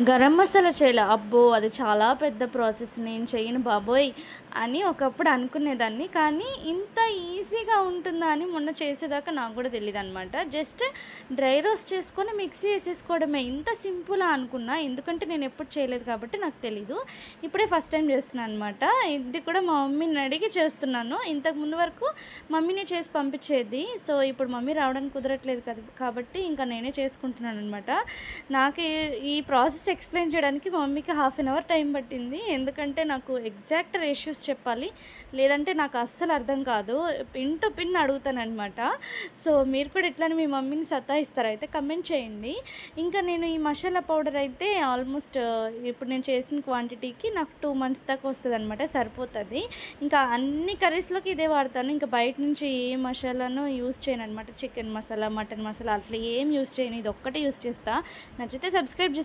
గరం మసాలా చేయాలా? అబ్బో! అది చాలా పెద్ద ప్రాసెస్. నేను చెయ్యను బాబోయ్! అని ఒకప్పుడు అనుకునేదాన్ని. కానీ ఇంత ఈజీగా ఉంటుందా అని మొన్న చేసేదాకా నాకు గూడా తెలీదనమాట. జస్ట్ డ్రై రోస్ట్ చేసుకొని మిక్సీ ఏసేసుకోవడమే. ఇంత సింపులా అనుకున్నా. ఎందుకంటే నేనెప్పుడు చేయలేదు కాబట్టి నాకు తెలీదు. ఇప్పుడే ఫస్ట్ టైం చేస్తున్నా అనమాట. ఇది కూడా మా మమ్మీని అడిగి చేస్తున్నాను. ఇంతకు ముందు వరకు మమ్మీనే చేసి పంపించేది. సో, ఇప్పుడు మమ్మీ రావడానికి కుదరట్లేదు కాబట్టి ఇంకా నేనే చేసుకుంటున్నాననమాట. నాకు ఈ ప్రాసెస్ ఎక్స్‌ప్లెయిన్ చేయడానికి మా మమ్మీకి హాఫ్ అన్ అవర్ టైం పట్టింది. ఎందుకంటే నాకు ఎగ్జాక్ట్ రేషియోస్ చెప్పాలి. లేదంటే నాకు అస్సలు అర్థం కాదు. పిన్ టు పిన్ అడుగుతాననమాట. సో, మీరు కూడా ఇట్లానే మీ మమ్మీని సతాయిస్తారా? అయితే కమెంట్ చేయండి. ఇంకా నేను ఈ మసాలా పౌడర్ అయితే ఆల్మోస్ట్ ఇప్పుడు నేను చేసిన క్వాంటిటీకి నాకు 2 మంత్స్ దాకా వస్తదనమాట. సరిపోతది. ఇంకా అన్ని కర్రీస్‌లోకి ఇదే వాడతాను. ఇంకా బయట నుంచి ఏ మసాలాను యూజ్ చేయననమాట. చికెన్ మసాలా, మటన్ మసాలా అట్లా ఏం యూజ్ చేయను. ఇదొక్కటే యూజ్ చేస్తా. నచ్చితే సబ్స్క్రైబ్